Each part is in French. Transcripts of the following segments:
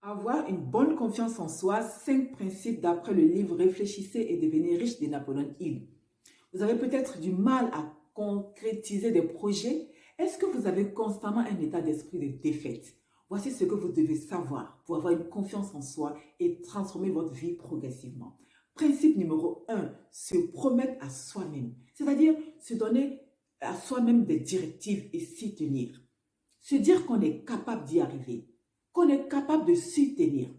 Avoir une bonne confiance en soi, 5 principes d'après le livre Réfléchissez et devenez riche de Napoléon Hill. Vous avez peut-être du mal à concrétiser des projets. Est-ce que vous avez constamment un état d'esprit de défaite? Voici ce que vous devez savoir pour avoir une confiance en soi et transformer votre vie progressivement. Principe numéro 1, se promettre à soi-même, c'est-à-dire se donner à soi-même des directives et s'y tenir. Se dire qu'on est capable d'y arriver, qu'on est capable de s'y tenir.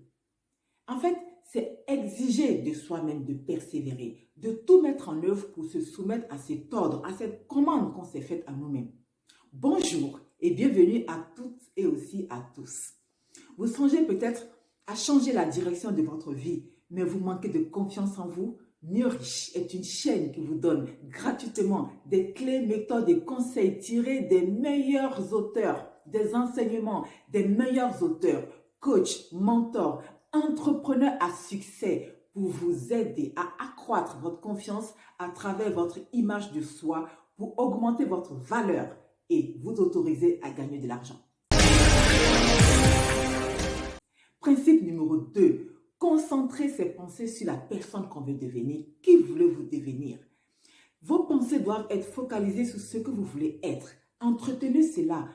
En fait, c'est exiger de soi-même de persévérer, de tout mettre en œuvre pour se soumettre à cet ordre, à cette commande qu'on s'est faite à nous-mêmes. Bonjour et bienvenue à toutes et aussi à tous. Vous songez peut-être à changer la direction de votre vie, mais vous manquez de confiance en vous. Mieux Riche est une chaîne qui vous donne gratuitement des clés, méthodes et conseils tirés des meilleurs auteurs, des enseignements des meilleurs auteurs, coachs, mentors, entrepreneurs à succès pour vous aider à accroître votre confiance à travers votre image de soi pour augmenter votre valeur et vous autoriser à gagner de l'argent. Principe numéro 2, concentrer ses pensées sur la personne qu'on veut devenir. Qui voulez-vous devenir? Vos pensées doivent être focalisées sur ce que vous voulez être. Entretenez cela.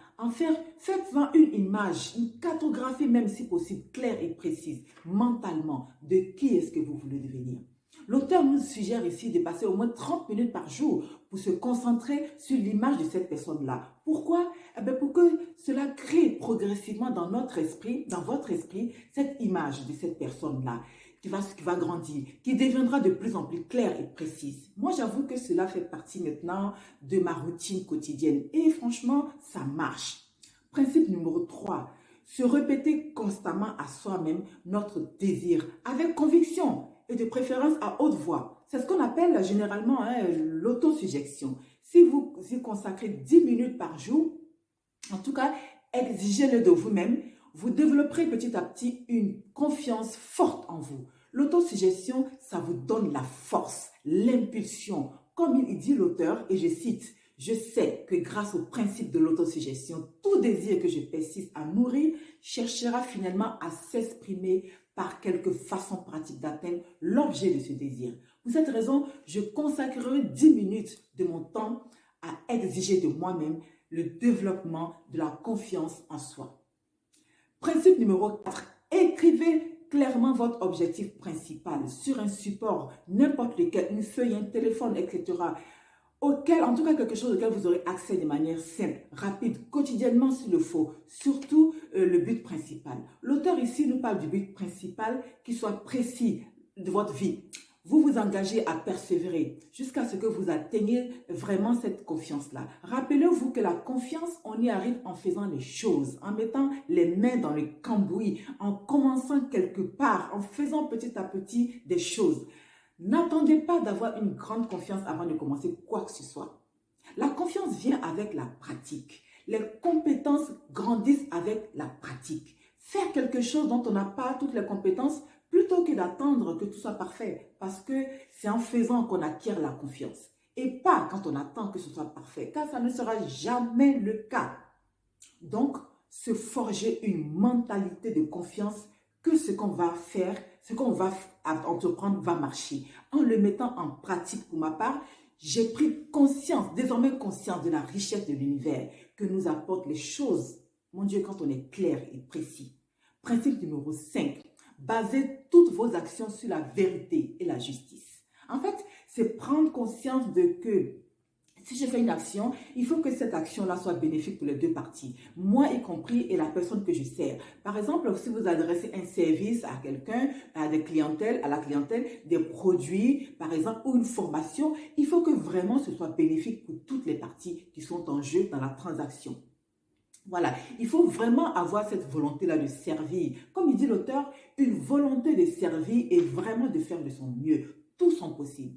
Faites-en une image, une cartographie même si possible, claire et précise, mentalement, de qui est-ce que vous voulez devenir. L'auteur nous suggère ici de passer au moins 30 minutes par jour pour se concentrer sur l'image de cette personne-là. Pourquoi? Pour que cela crée progressivement dans notre esprit, dans votre esprit, cette image de cette personne-là qui va grandir, qui deviendra de plus en plus claire et précise. Moi, j'avoue que cela fait partie maintenant de ma routine quotidienne et franchement, ça marche. Principe numéro 3, se répéter constamment à soi-même notre désir avec conviction et de préférence à haute voix. C'est ce qu'on appelle généralement l'autosuggestion. Si vous y consacrez 10 minutes par jour, en tout cas, exigez-le de vous-même, vous développerez petit à petit une confiance forte en vous. L'autosuggestion, ça vous donne la force, l'impulsion. Comme il dit l'auteur, et je cite, « Je sais que grâce au principe de l'autosuggestion, tout désir que je persiste à nourrir cherchera finalement à s'exprimer par quelque façon pratique d'atteindre l'objet de ce désir. » Pour cette raison, je consacrerai 10 minutes de mon temps à exiger de moi-même le développement de la confiance en soi. Principe numéro 4, écrivez clairement votre objectif principal sur un support, n'importe lequel, une feuille, un téléphone, etc. Auquel, en tout cas quelque chose auquel vous aurez accès de manière simple, rapide, quotidiennement s'il le faut, surtout le but principal. L'auteur ici nous parle du but principal qui soit précis de votre vie. Vous vous engagez à persévérer jusqu'à ce que vous atteigniez vraiment cette confiance-là. Rappelez-vous que la confiance, on y arrive en faisant les choses, en mettant les mains dans le cambouis, en commençant quelque part, en faisant petit à petit des choses. N'attendez pas d'avoir une grande confiance avant de commencer quoi que ce soit. La confiance vient avec la pratique. Les compétences grandissent avec la pratique. Faire quelque chose dont on n'a pas toutes les compétences, plutôt que d'attendre que tout soit parfait, parce que c'est en faisant qu'on acquiert la confiance et pas quand on attend que ce soit parfait, car ça ne sera jamais le cas. Donc, se forger une mentalité de confiance que ce qu'on va faire, ce qu'on va entreprendre va marcher. En le mettant en pratique pour ma part, j'ai pris conscience, désormais conscience de la richesse de l'univers que nous apportent les choses, mon Dieu, quand on est clair et précis. Principe numéro 5. Basez toutes vos actions sur la vérité et la justice. En fait, c'est prendre conscience de que si je fais une action, il faut que cette action-là soit bénéfique pour les deux parties, moi y compris et la personne que je sers. Par exemple, si vous adressez un service à quelqu'un, à la clientèle, des produits, par exemple, ou une formation, il faut que vraiment ce soit bénéfique pour toutes les parties qui sont en jeu dans la transaction. Voilà, il faut vraiment avoir cette volonté-là de servir. Comme il dit l'auteur, une volonté de servir et vraiment de faire de son mieux. Tout son possible.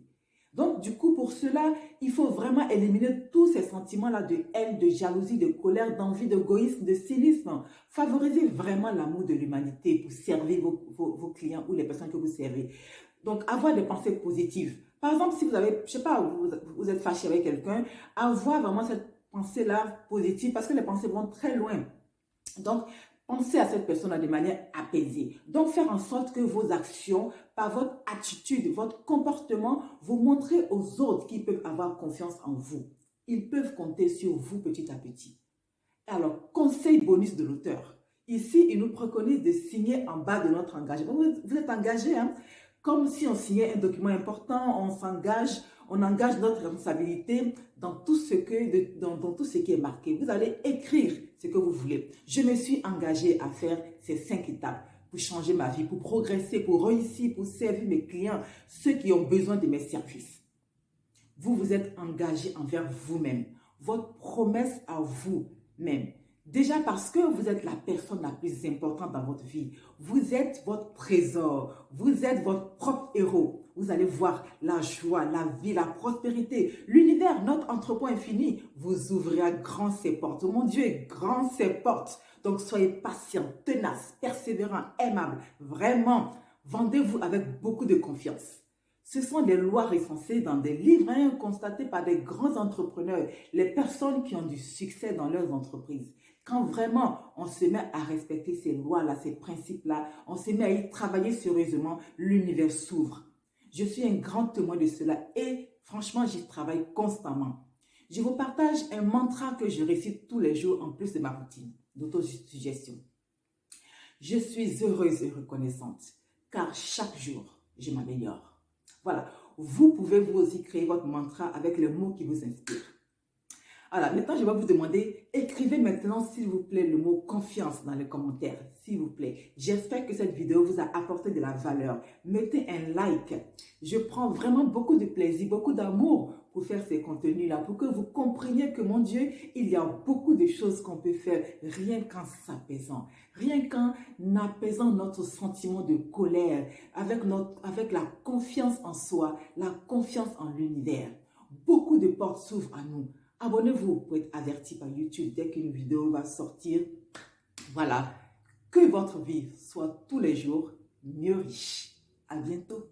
Donc, du coup, pour cela, il faut vraiment éliminer tous ces sentiments-là de haine, de jalousie, de colère, d'envie, d'égoïsme, de cynisme. Favorisez vraiment l'amour de l'humanité pour servir vos clients ou les personnes que vous servez. Donc, avoir des pensées positives. Par exemple, si vous avez, je sais pas, vous êtes fâché avec quelqu'un, avoir vraiment cette pensée-là positive parce que les pensées vont très loin. Donc, Pensez à cette personne de manière apaisée. Donc, faire en sorte que vos actions, par votre attitude, votre comportement, vous montrez aux autres qu'ils peuvent avoir confiance en vous. Ils peuvent compter sur vous petit à petit. Alors, conseil bonus de l'auteur. Ici, il nous préconise de signer en bas de notre engagement. Vous êtes engagé, hein? Comme si on signait un document important, on s'engage, on engage notre responsabilité dans tout ce dans tout ce qui est marqué. Vous allez écrire ce que vous voulez. Je me suis engagé à faire ces 5 étapes pour changer ma vie, pour progresser, pour réussir, pour servir mes clients, ceux qui ont besoin de mes services. Vous vous êtes engagé envers vous-même. Votre promesse à vous-même. Déjà parce que vous êtes la personne la plus importante dans votre vie. Vous êtes votre trésor. Vous êtes votre propre héros. Vous allez voir la joie, la vie, la prospérité. L'univers, notre entrepôt infini, vous ouvrira grand ses portes. Mon Dieu est grand ses portes. Donc soyez patient, tenace, persévérant, aimable. Vraiment, vendez-vous avec beaucoup de confiance. Ce sont des lois recensées dans des livres constatés par des grands entrepreneurs, les personnes qui ont du succès dans leurs entreprises. Quand vraiment on se met à respecter ces lois-là, ces principes-là, on se met à y travailler sérieusement, l'univers s'ouvre. Je suis un grand témoin de cela et franchement, j'y travaille constamment. Je vous partage un mantra que je récite tous les jours en plus de ma routine d'autosuggestion. Je suis heureuse et reconnaissante car chaque jour, je m'améliore. Voilà, vous pouvez vous aussi créer votre mantra avec les mots qui vous inspirent. Alors, maintenant, je vais vous demander, écrivez maintenant, s'il vous plaît, le mot confiance dans les commentaires, s'il vous plaît. J'espère que cette vidéo vous a apporté de la valeur. Mettez un like. Je prends vraiment beaucoup de plaisir, beaucoup d'amour pour faire ces contenus-là, pour que vous compreniez que, mon Dieu, il y a beaucoup de choses qu'on peut faire rien qu'en s'apaisant, rien qu'en apaisant notre sentiment de colère, avec la confiance en soi, la confiance en l'univers. Beaucoup de portes s'ouvrent à nous. Abonnez-vous pour être averti par YouTube dès qu'une vidéo va sortir. Voilà, que votre vie soit tous les jours mieux riche. À bientôt.